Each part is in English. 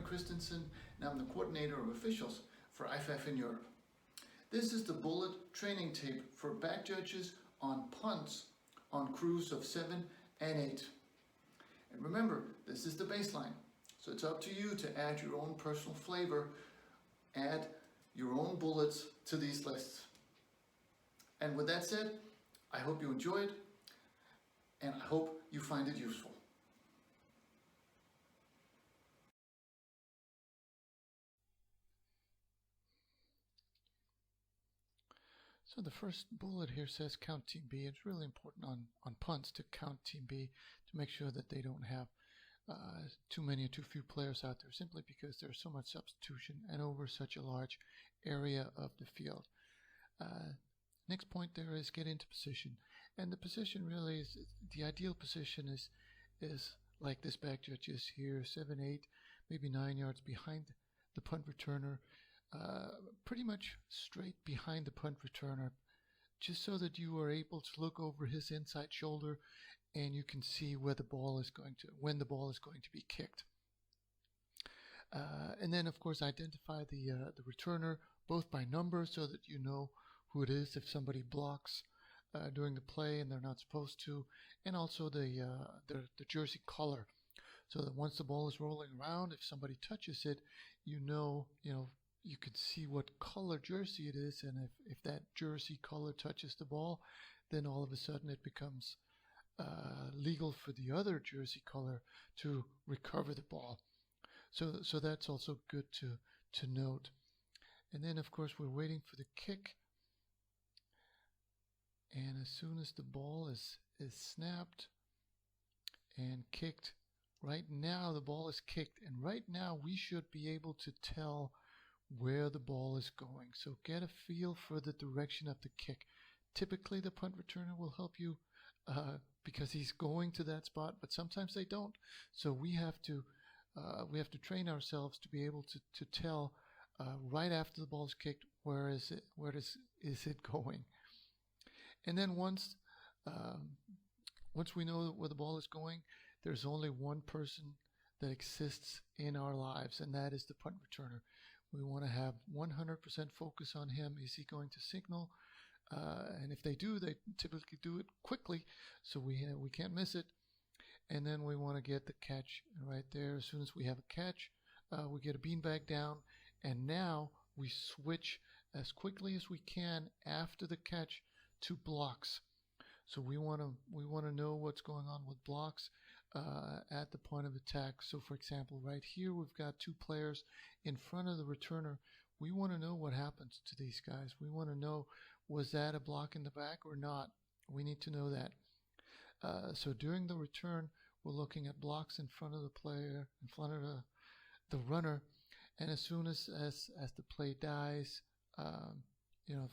Christensen, and I'm the coordinator of officials for IFAF in Europe. This is the bullet training tape for back judges on punts on crews of 7 and 8. And remember, this is the baseline, so it's up to you to add your own personal flavor, add your own bullets to these lists. And with that said, I hope you enjoyed, and I hope you find it useful. So the first bullet here says count team B. It's really important on punts to count team B to make sure that they don't have too many or too few players out there, simply because there's so much substitution and over such a large area of the field. Next point there is get into position, and the position really is the ideal position is like this back judge is here, 7, 8, maybe 9 yards behind the punt returner, pretty much straight behind the punt returner, just so that you are able to look over his inside shoulder and you can see where the ball is going to, when the ball is going to be kicked. And then of course identify the returner both by number so that you know who it is if somebody blocks during the play and they're not supposed to, and also the jersey color, so that once the ball is rolling around, if somebody touches it, you can see what color jersey it is, and if that jersey color touches the ball, then all of a sudden it becomes legal for the other jersey color to recover the ball. So that's also good to note. And then of course we're waiting for the kick, and as soon as the ball is snapped and kicked, right now the ball is kicked, and right now we should be able to tell where the ball is going. So get a feel for the direction of the kick. Typically the punt returner will help you because he's going to that spot, but sometimes they don't. So we have to train ourselves to be able to tell right after the ball is kicked, where is it going. And then once we know where the ball is going, there's only one person that exists in our lives, and that is the punt returner. We want to have 100% focus on him. Is he going to signal? And if they do, they typically do it quickly, so we can't miss it. And then we want to get the catch right there. As soon as we have a catch, we get a beanbag down, and now we switch as quickly as we can after the catch to blocks. So we want to know what's going on with blocks at the point of attack. So for example, right here we've got 2 players in front of the returner. We want to know what happens to these guys. We want to know, was that a block in the back or not? We need to know that. So during the return, we're looking at blocks in front of the player, in front of the runner, and as soon as the play dies,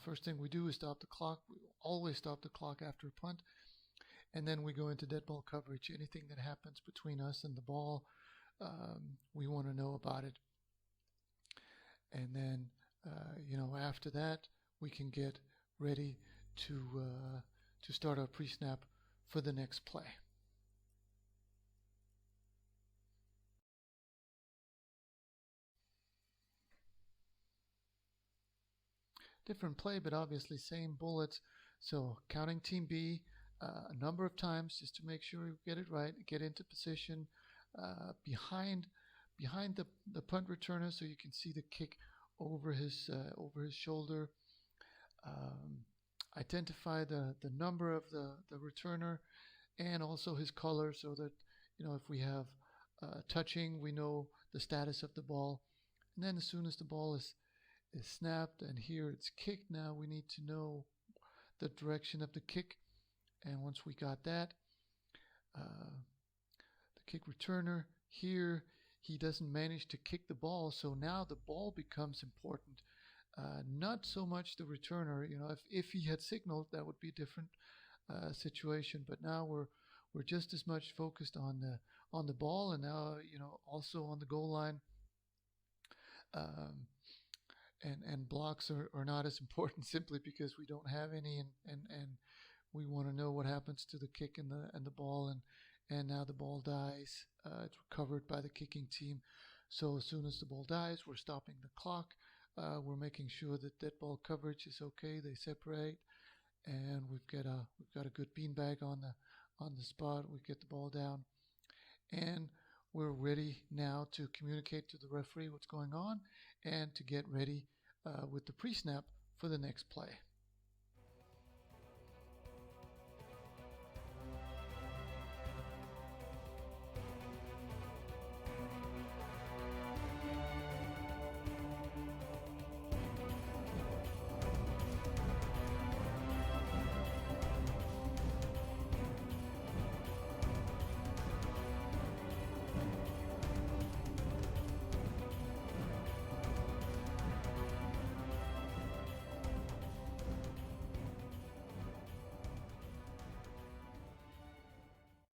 first thing we do is stop the clock. We always stop the clock after a punt, and then we go into dead ball coverage. Anything that happens between us and the ball, we want to know about it. And then, after that, we can get ready to start our pre-snap for the next play. Different play, but obviously same bullets. So counting team B a number of times just to make sure you get it right. Get into position behind the punt returner, so you can see the kick over his shoulder. Identify the number of the returner and also his color, so that if we have touching, we know the status of the ball. And then as soon as the ball is snapped and here it's kicked, now we need to know the direction of the kick. And once we got that, the kick returner here, he doesn't manage to kick the ball, so now the ball becomes important. Not so much the returner. If he had signaled, that would be a different situation, but now we're just as much focused on the ball, and now also on the goal line. And blocks are not as important, simply because we don't have any, and we want to know what happens to the kick and the ball, and now the ball dies. It's recovered by the kicking team. So as soon as the ball dies, we're stopping the clock. We're making sure that dead ball coverage is okay. They separate, and we've got a good beanbag on the spot. We get the ball down, and we're ready now to communicate to the referee what's going on, and to get ready with the pre-snap for the next play.